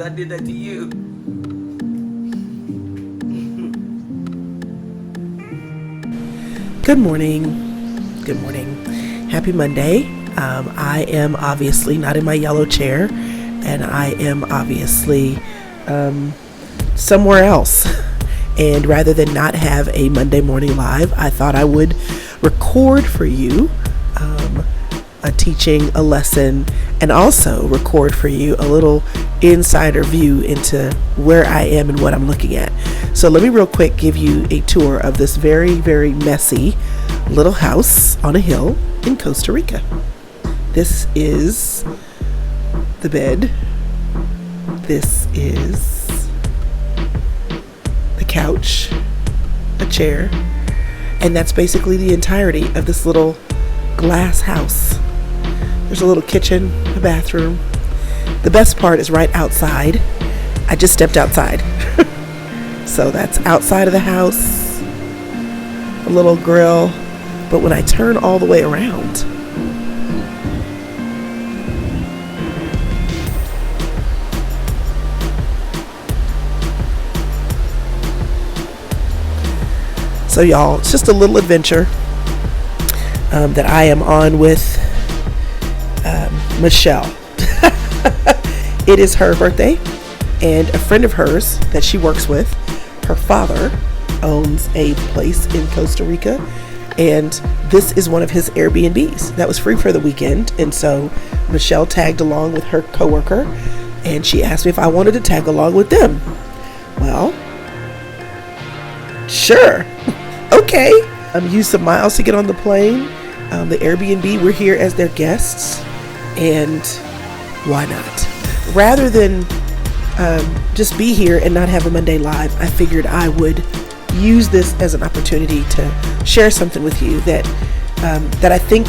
I did that to you. Good morning. Good morning. Happy Monday. I am obviously not in my yellow chair, and I am obviously somewhere else. And rather than not have a Monday morning live, I thought I would record for you a teaching, a lesson, and also record for you a little insider view into where I am and what I'm looking at. So let me real quick give you a tour of this very, very messy little house on a hill in Costa Rica. This is the bed. This is the couch, a chair, and that's basically the entirety of this little glass house. There's a little kitchen, a bathroom. The best part is right outside. I just stepped outside. So that's outside of the house, a little grill. But when I turn all the way around, so y'all, it's just a little adventure that I am on with Michelle. It is her birthday, and a friend of hers that she works with, her father owns a place in Costa Rica, and this is one of his Airbnbs that was free for the weekend. And so Michelle tagged along with her coworker, and she asked me if I wanted to tag along with them. Well, sure. Okay. Used some miles to get on the plane. The Airbnb, we're here as their guests, and why not? Rather than just be here and not have a Monday live, I figured I would use this as an opportunity to share something with you that I think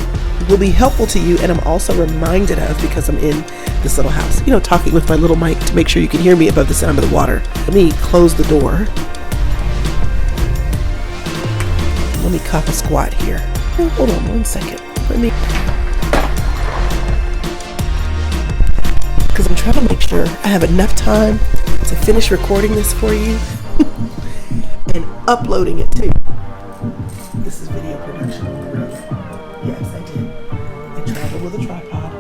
will be helpful to you, and I'm also reminded of because I'm in this little house, talking with my little mic to make sure you can hear me above the sound of the water. Let me close the door. Let me cop a squat here. Oh, hold on 1 second. Because I'm trying to make sure I have enough time to finish recording this for you and uploading it too. This is video production on the road. Yes, I did. I traveled with a tripod.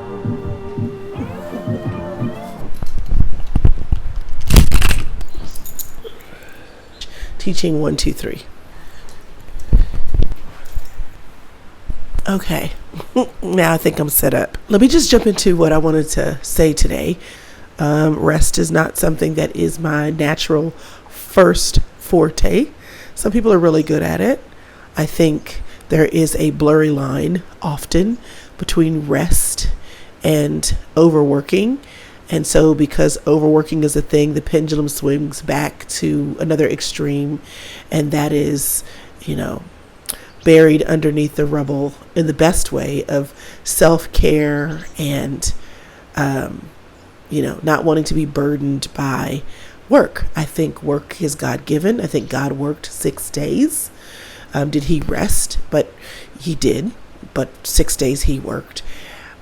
Teaching 1, 2, 3. Okay, now I think I'm set up. Let me just jump into what I wanted to say today. Rest is not something that is my natural first forte. Some people are really good at it. I think there is a blurry line often between rest and overworking. And so because overworking is a thing, the pendulum swings back to another extreme, and that is, buried underneath the rubble in the best way of self-care and, not wanting to be burdened by work. I think work is God-given. I think God worked 6 days. Did he rest? But he did. But 6 days he worked.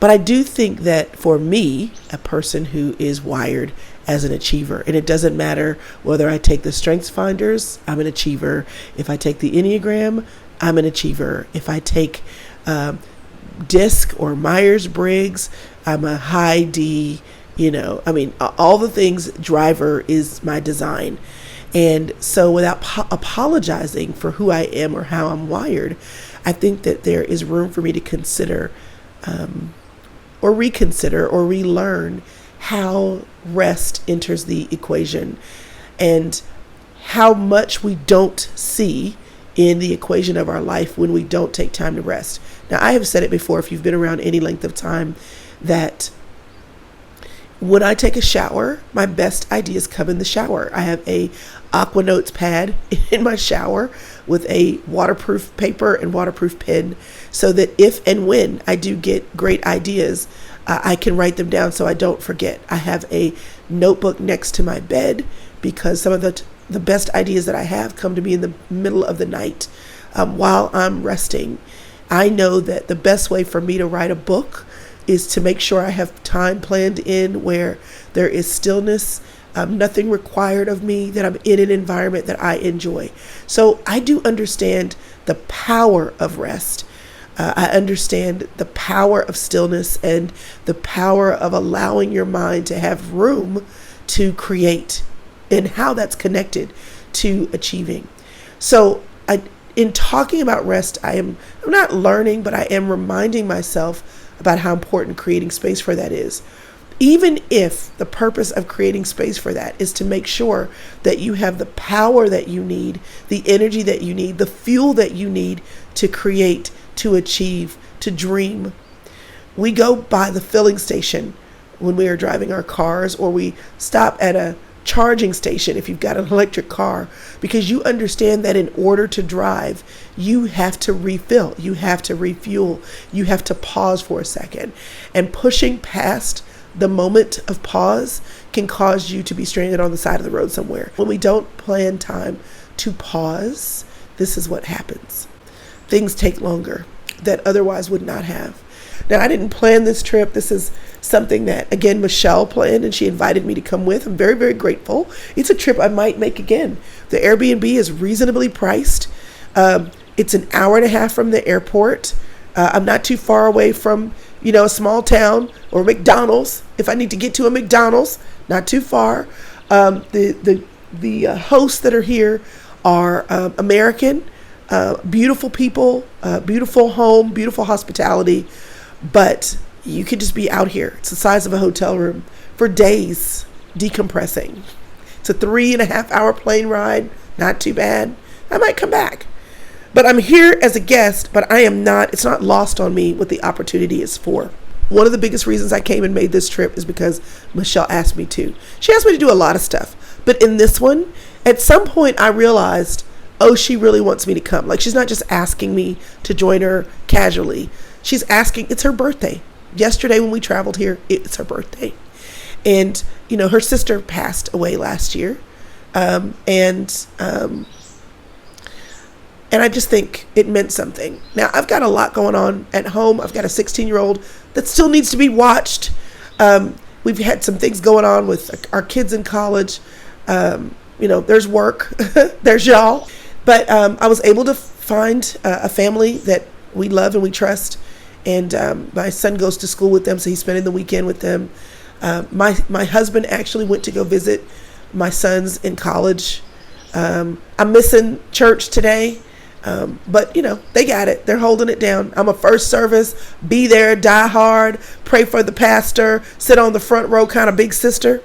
But I do think that for me, a person who is wired as an achiever, and it doesn't matter whether I take the Strengths Finders, I'm an achiever. If I take the Enneagram, I'm an achiever. If I take DISC or Myers-Briggs, I'm a high D, all the things. Driver is my design. And so without apologizing for who I am or how I'm wired, I think that there is room for me to consider or reconsider or relearn how rest enters the equation and how much we don't see in the equation of our life when we don't take time to rest. Now, I have said it before, if you've been around any length of time, that when I take a shower, my best ideas come in the shower. I have a Aqua Notes pad in my shower with a waterproof paper and waterproof pen, so that if and when I do get great ideas, I can write them down so I don't forget. I have a notebook next to my bed because some of the best ideas that I have come to me in the middle of the night while I'm resting. I know that the best way for me to write a book is to make sure I have time planned in where there is stillness, nothing required of me, that I'm in an environment that I enjoy. So I do understand the power of rest. I understand the power of stillness and the power of allowing your mind to have room to create, and how that's connected to achieving. So in talking about rest, I'm not learning, but I am reminding myself about how important creating space for that is. Even if the purpose of creating space for that is to make sure that you have the power that you need, the energy that you need, the fuel that you need to create, to achieve, to dream. We go by the filling station when we are driving our cars, or we stop at a charging station if you've got an electric car, because you understand that in order to drive, you have to refill, you have to refuel, you have to pause for a second. And pushing past the moment of pause can cause you to be stranded on the side of the road somewhere. When we don't plan time to pause, this is what happens. Things take longer that otherwise would not have. Now, I didn't plan this trip. This is something that, again, Michelle planned, and she invited me to come with. I'm very, very grateful. It's a trip I might make again. The Airbnb is reasonably priced. It's an hour and a half from the airport. I'm not too far away from, a small town or McDonald's. If I need to get to a McDonald's, not too far. The hosts that are here are American, beautiful people, beautiful home, beautiful hospitality. But you could just be out here. It's the size of a hotel room for days, decompressing. It's a 3.5 hour plane ride. Not too bad. I might come back. But I'm here as a guest, but it's not lost on me what the opportunity is for. One of the biggest reasons I came and made this trip is because Michelle asked me to. She asked me to do a lot of stuff. But in this one, at some point I realized, she really wants me to come. Like, she's not just asking me to join her casually. She's asking, it's her birthday. Yesterday when we traveled here, it's her birthday. And, her sister passed away last year. And I just think it meant something. Now, I've got a lot going on at home. I've got a 16-year-old that still needs to be watched. We've had some things going on with our kids in college. There's work. There's y'all. But I was able to find a family that we love and we trust. And my son goes to school with them, so he's spending the weekend with them. My husband actually went to go visit my sons in college. I'm missing church today. But they got it. They're holding it down. I'm a first service, be there, die hard, pray for the pastor, sit on the front row kind of big sister.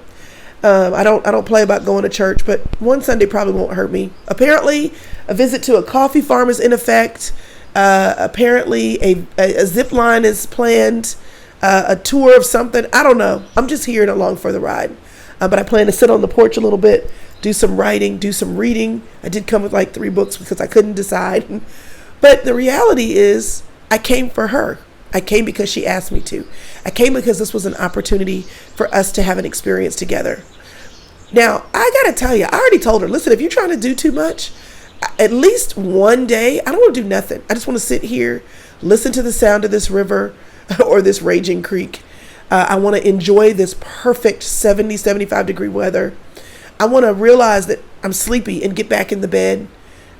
I don't play about going to church, but one Sunday probably won't hurt me. Apparently, a visit to a coffee farm is in effect. Apparently, a zip line is planned, a tour of something. I don't know. I'm just here and along for the ride. But I plan to sit on the porch a little bit, do some writing, do some reading. I did come with like 3 books because I couldn't decide. But the reality is, I came for her. I came because she asked me to. I came because this was an opportunity for us to have an experience together. Now, I got to tell you, I already told her, listen, if you're trying to do too much, at least one day, I don't want to do nothing. I just want to sit here, listen to the sound of this river or this raging creek. I want to enjoy this perfect 70, 75 degree weather. I want to realize that I'm sleepy and get back in the bed.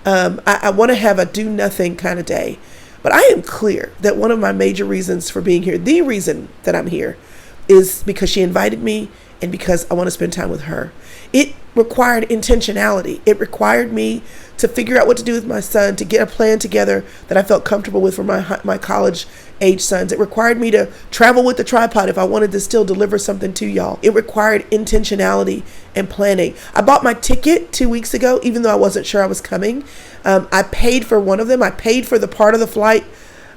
I want to have a do nothing kind of day. But I am clear that one of my major reasons for being here, the reason that I'm here, is because she invited me and because I want to spend time with her. It required intentionality. It required me to figure out what to do with my son, to get a plan together that I felt comfortable with for my college age sons. It required me to travel with the tripod if I wanted to still deliver something to y'all. It required intentionality and planning. I bought my ticket 2 weeks ago, even though I wasn't sure I was coming. I paid for one of them. I paid for the part of the flight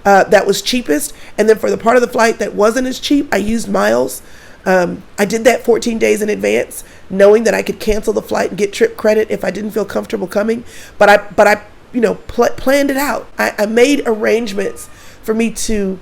that was cheapest. And then for the part of the flight that wasn't as cheap, I used miles. I did that 14 days in advance, knowing that I could cancel the flight and get trip credit if I didn't feel comfortable coming. But I planned it out. I made arrangements for me to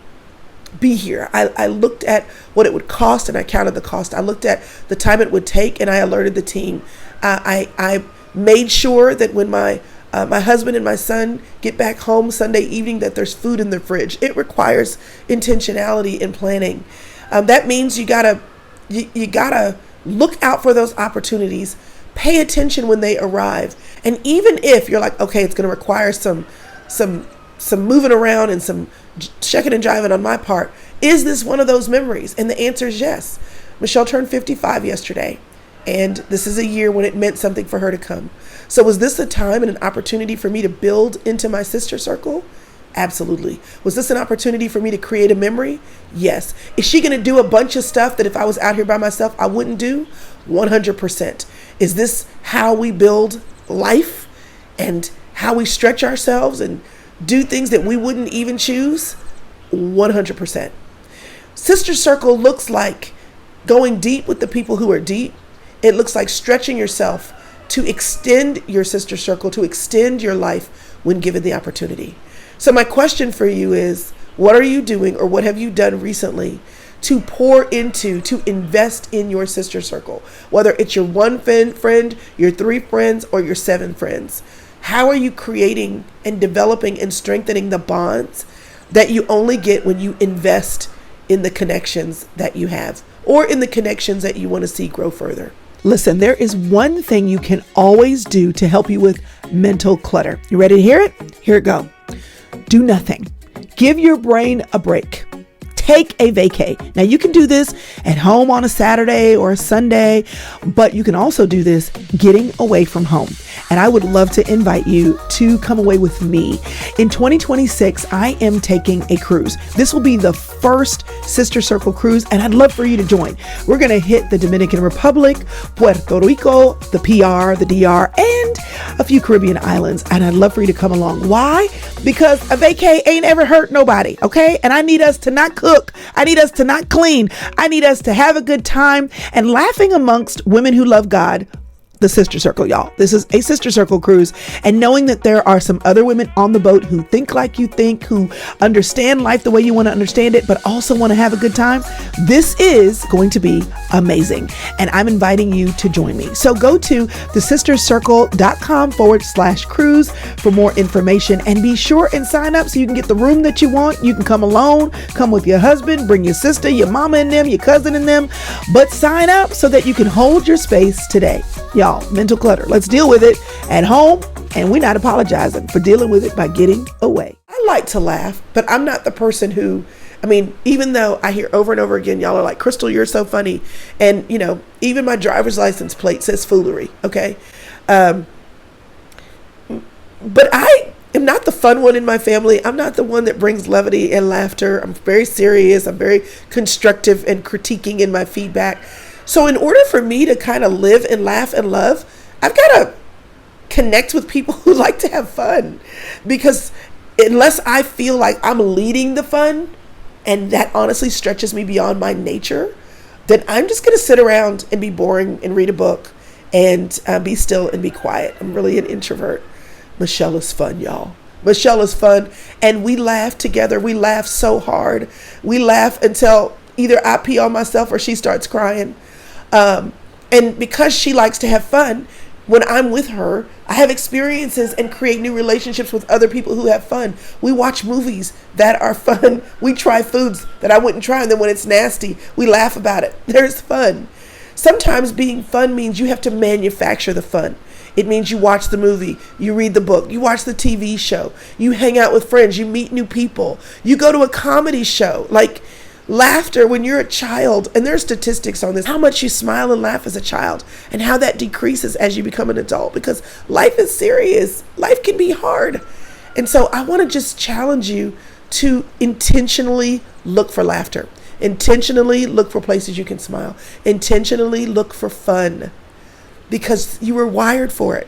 be here. I looked at what it would cost and I counted the cost. I looked at the time it would take and I alerted the team. I made sure that when my husband and my son get back home Sunday evening that there's food in the fridge. It requires intentionality and planning. That means you gotta Look out for those opportunities. Pay attention when they arrive. And even if you're like, okay, it's going to require some moving around and some checking and jiving on my part, is this one of those memories? And the answer is yes. Michelle turned 55 yesterday, and this is a year when it meant something for her to come. So was this a time and an opportunity for me to build into my sister circle? Absolutely. Was this an opportunity for me to create a memory? Yes. Is she going to do a bunch of stuff that if I was out here by myself, I wouldn't do? 100%. Is this how we build life and how we stretch ourselves and do things that we wouldn't even choose? 100%. Sister circle looks like going deep with the people who are deep. It looks like stretching yourself to extend your sister circle, to extend your life when given the opportunity. So my question for you is, what are you doing or what have you done recently to pour into, to invest in your sister circle? Whether it's your one friend, your 3 friends, or your 7 friends. How are you creating and developing and strengthening the bonds that you only get when you invest in the connections that you have or in the connections that you want to see grow further? Listen, there is one thing you can always do to help you with mental clutter. You ready to hear it? Here it go. Do nothing. Give your brain a break. Take a vacay. Now you can do this at home on a Saturday or a Sunday, but you can also do this getting away from home. And I would love to invite you to come away with me. In 2026, I am taking a cruise. This will be the first Sister Circle cruise, and I'd love for you to join. We're going to hit the Dominican Republic, Puerto Rico, the PR, the DR, and a few Caribbean islands. And I'd love for you to come along. Why? Because a vacay ain't ever hurt nobody, okay? And I need us to not cook. I need us to not clean. I need us to have a good time and laughing amongst women who love God. The Sister Circle, y'all. This is a Sister Circle cruise. And knowing that there are some other women on the boat who think like you think, who understand life the way you want to understand it, but also want to have a good time, this is going to be amazing. And I'm inviting you to join me. So go to thesistercircle.com/cruise for more information, and be sure and sign up so you can get the room that you want. You can come alone, come with your husband, bring your sister, your mama and them, your cousin and them, but sign up so that you can hold your space today. Y'all, mental clutter. Let's deal with it at home, and we're not apologizing for dealing with it by getting away. I like to laugh, but I'm not the person who, even though I hear over and over again, y'all are like, Chrystal, you're so funny. And, even my driver's license plate says foolery. Okay. But I am not the fun one in my family. I'm not the one that brings levity and laughter. I'm very serious. I'm very constructive and critiquing in my feedback. So in order for me to kind of live and laugh and love, I've got to connect with people who like to have fun, because unless I feel like I'm leading the fun, and that honestly stretches me beyond my nature, then I'm just going to sit around and be boring and read a book and be still and be quiet. I'm really an introvert. Michelle is fun, y'all. Michelle is fun. And we laugh together. We laugh so hard. We laugh until either I pee on myself or she starts crying. And because she likes to have fun, when I'm with her, I have experiences and create new relationships with other people who have fun. We watch movies that are fun. We try foods that I wouldn't try. And then when it's nasty, we laugh about it. There's fun. Sometimes being fun means you have to manufacture the fun. It means you watch the movie, you read the book, you watch the TV show, you hang out with friends, you meet new people, you go to a comedy show. Like, laughter when you're a child, and there are statistics on this, how much you smile and laugh as a child and how that decreases as you become an adult, because life is serious. Life can be hard. And so I want to just challenge you to intentionally look for laughter, intentionally look for places you can smile, intentionally look for fun, because you were wired for it.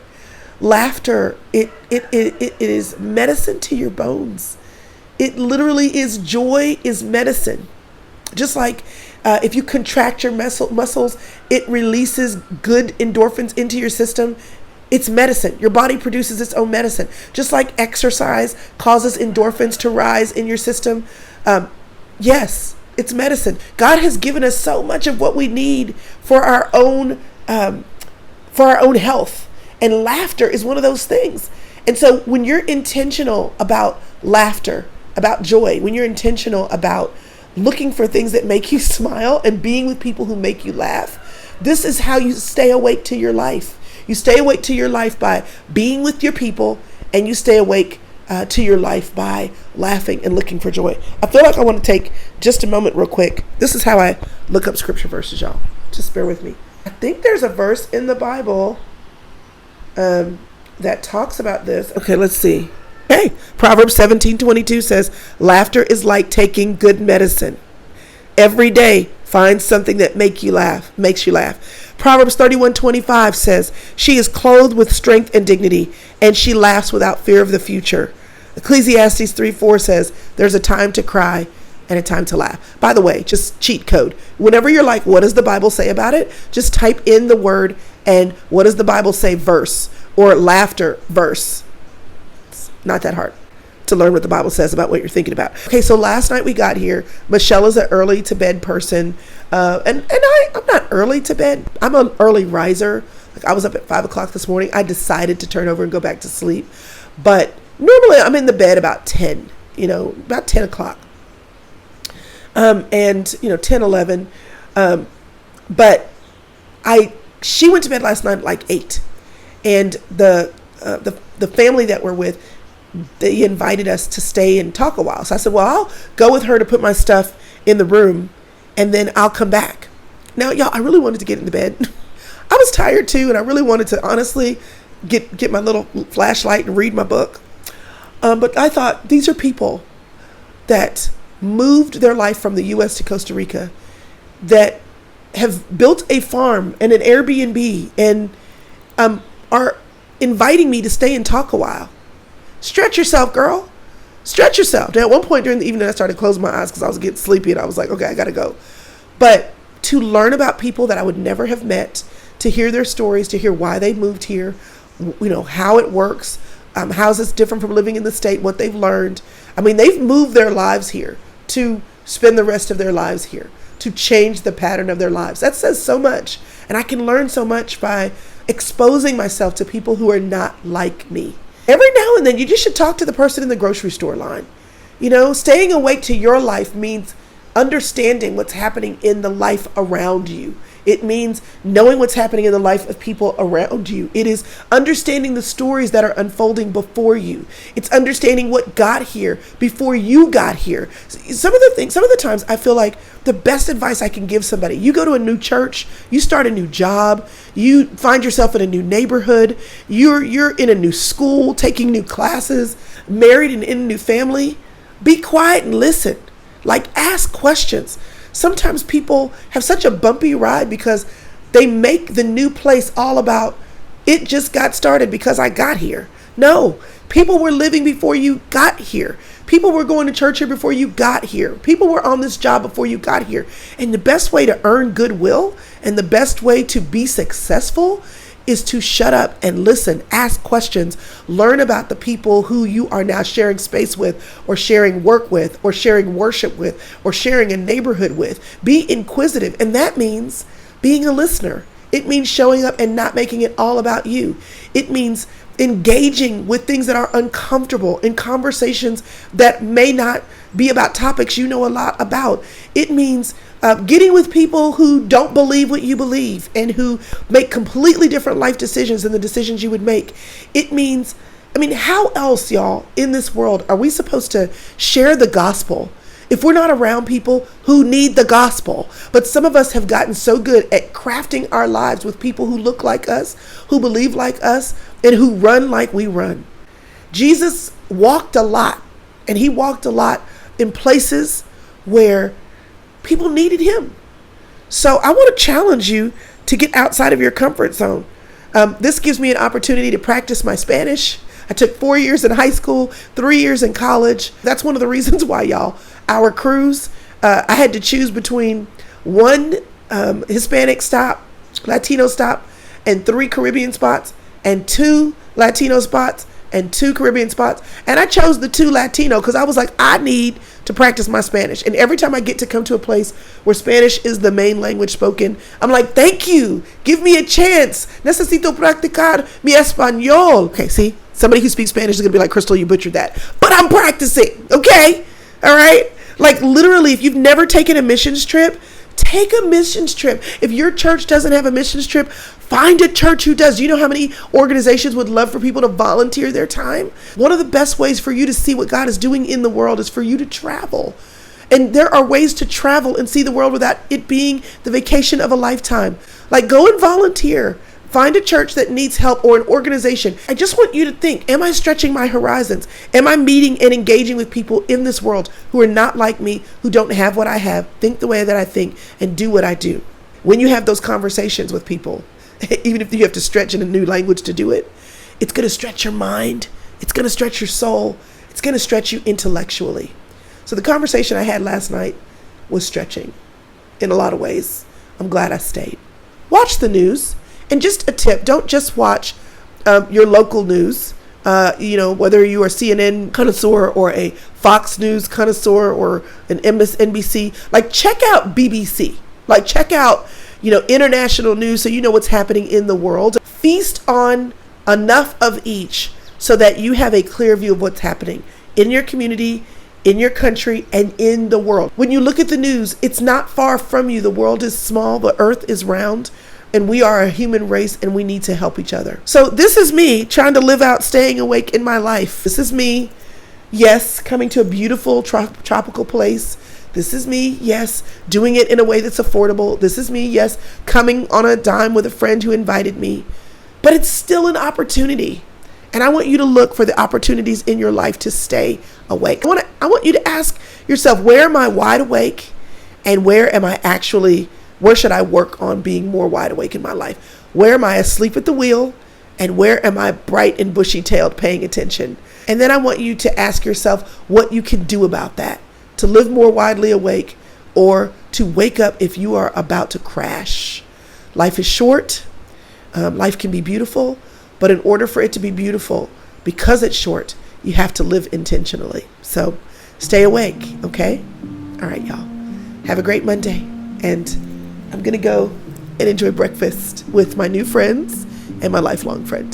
Laughter, it is medicine to your bones. It literally is. Joy is medicine. Just like if you contract your muscles, it releases good endorphins into your system. It's medicine. Your body produces its own medicine. Just like exercise causes endorphins to rise in your system. Yes, it's medicine. God has given us so much of what we need for our own health. And laughter is one of those things. And so when you're intentional about laughter, about joy, when you're intentional about looking for things that make you smile and being with people who make you laugh, This is how you stay awake to your life. You stay awake to your life by being with your people, and you stay awake to your life by laughing and looking for joy. I feel like I want to take just a moment real quick. This is how I look up scripture verses, y'all. Just bear with me. I think there's a verse in the Bible that talks about this. Okay, let's see. Hey, Proverbs 17:22 says, laughter is like taking good medicine. Every day, find something that makes you laugh. Proverbs 31:25 says, she is clothed with strength and dignity, and she laughs without fear of the future. Ecclesiastes 3:4 says, there's a time to cry and a time to laugh. By the way, just cheat code. Whenever you're like, what does the Bible say about it? Just type in the word and what does the Bible say verse or laughter verse. It's not that hard to learn what the Bible says about what you're thinking about. Okay, so last night we got here. Michelle is an early to bed person. And I'm not early to bed. I'm an early riser. Like I was up at 5 o'clock this morning. I decided to turn over and go back to sleep. But normally I'm in the bed about 10, about 10 o'clock. And 10, 11. But she went to bed last night at like 8. And the family that we're with, they invited us to stay and talk a while. So I said, well, I'll go with her to put my stuff in the room and then I'll come back. Now, y'all, I really wanted to get into bed. I was tired too. And I really wanted to honestly get my little flashlight and read my book. But I thought these are people that moved their life from the U.S. to Costa Rica, that have built a farm and an Airbnb and are inviting me to stay and talk a while. Stretch yourself, girl. Stretch yourself. Now, at one point during the evening, I started closing my eyes because I was getting sleepy and I was like, okay, I got to go. But to learn about people that I would never have met, to hear their stories, to hear why they moved here, how it works, how is this different from living in the state, what they've learned. I mean, they've moved their lives here to spend the rest of their lives here, to change the pattern of their lives. That says so much. And I can learn so much by exposing myself to people who are not like me. Every now and then, you just should talk to the person in the grocery store line. Staying awake to your life means understanding what's happening in the life around you. It means knowing what's happening in the life of people around you. It is understanding the stories that are unfolding before you. It's understanding what got here before you got here. Some of the times I feel like the best advice I can give somebody, you go to a new church, you start a new job, you find yourself in a new neighborhood, you're in a new school, taking new classes, married and in a new family. Be quiet and listen. Ask questions. Sometimes people have such a bumpy ride because they make the new place all about, it just got started because I got here. No, people were living before you got here. People were going to church here before you got here. People were on this job before you got here. And the best way to earn goodwill and the best way to be successful is to shut up and listen, ask questions, learn about the people who you are now sharing space with, or sharing work with, or sharing worship with, or sharing a neighborhood with. Be inquisitive. And that means being a listener. It means showing up and not making it all about you. It means engaging with things that are uncomfortable in conversations that may not be about topics you know a lot about. It means getting with people who don't believe what you believe and who make completely different life decisions than the decisions you would make. It means, how else, y'all, in this world are we supposed to share the gospel if we're not around people who need the gospel? But some of us have gotten so good at crafting our lives with people who look like us, who believe like us, and who run like we run. Jesus walked a lot, and he walked a lot in places where people needed him. So I want to challenge you to get outside of your comfort zone. This gives me an opportunity to practice my Spanish. I took 4 years in high school, 3 years in college. That's one of the reasons why, y'all, our cruise, I had to choose between one Hispanic stop, Latino stop, and 3 Caribbean spots, and 2 Latino spots, and 2 Caribbean spots. And I chose the 2 Latino because I was like, I need to practice my Spanish. And every time I get to come to a place where Spanish is the main language spoken, I'm like, thank you. Give me a chance. Necesito practicar mi español. Okay, see? Somebody who speaks Spanish is going to be like, Chrystal, you butchered that. But I'm practicing, okay? All right? Literally, if you've never taken a missions trip, Take a missions trip. If your church doesn't have a missions trip, find a church who does. Do you know how many organizations would love for people to volunteer their time? One of the best ways for you to see what God is doing in the world is for you to travel. And there are ways to travel and see the world without it being the vacation of a lifetime. Like, go and volunteer. Find a church that needs help or an organization. I just want you to think, am I stretching my horizons? Am I meeting and engaging with people in this world who are not like me, who don't have what I have, think the way that I think, and do what I do? When you have those conversations with people, even if you have to stretch in a new language to do it, it's going to stretch your mind. It's going to stretch your soul. It's going to stretch you intellectually. So the conversation I had last night was stretching in a lot of ways. I'm glad I stayed. Watch the news. And just a tip, don't just watch your local news, whether you are CNN connoisseur or a Fox News connoisseur or an MSNBC. Like, check out BBC. Like, check out, international news so you know what's happening in the world. Feast on enough of each so that you have a clear view of what's happening in your community, in your country, and in the world. When you look at the news, it's not far from you. The world is small, the earth is round. And we are a human race and we need to help each other. So this is me trying to live out staying awake in my life. This is me, yes, coming to a beautiful tropical place. This is me, yes, doing it in a way that's affordable. This is me, yes, coming on a dime with a friend who invited me. But it's still an opportunity. And I want you to look for the opportunities in your life to stay awake. I want you to ask yourself, where am I wide awake? And where should I work on being more wide awake in my life? Where am I asleep at the wheel? And where am I bright and bushy-tailed paying attention? And then I want you to ask yourself what you can do about that, to live more widely awake or to wake up if you are about to crash. Life is short. Life can be beautiful, but in order for it to be beautiful, because it's short, you have to live intentionally. So stay awake, okay? All right, y'all. Have a great Monday. And I'm going to go and enjoy breakfast with my new friends and my lifelong friend.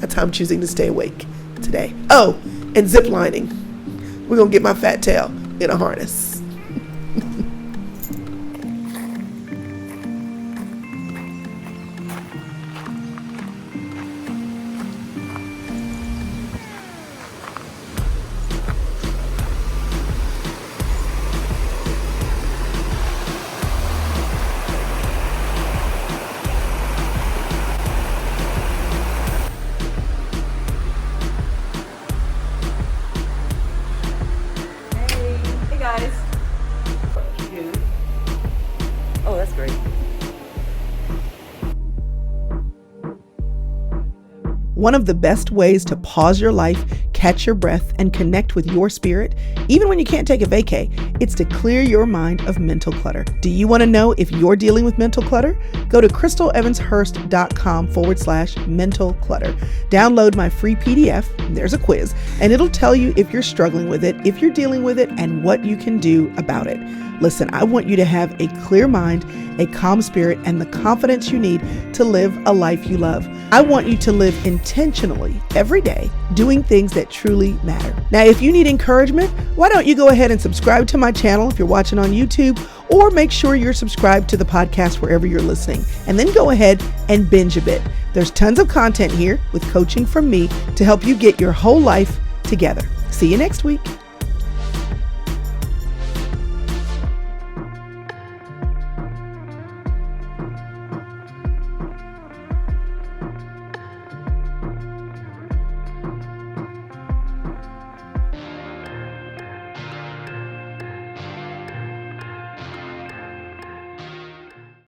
That's how I'm choosing to stay awake today. Oh, and zip lining. We're going to get my fat tail in a harness. Guys. Oh, that's great. One of the best ways to pause your life, catch your breath, and connect with your spirit, even when you can't take a vacay, it's to clear your mind of mental clutter. Do you want to know if you're dealing with mental clutter? Go to crystalevanshurst.com/mental clutter. Download my free PDF, there's a quiz, and it'll tell you if you're struggling with it, if you're dealing with it, and what you can do about it. Listen, I want you to have a clear mind, a calm spirit, and the confidence you need to live a life you love. I want you to live intentionally every day, doing things that truly matter. Now, if you need encouragement, why don't you go ahead and subscribe to my channel if you're watching on YouTube, or make sure you're subscribed to the podcast wherever you're listening, and then go ahead and binge a bit. There's tons of content here with coaching from me to help you get your whole life together. See you next week.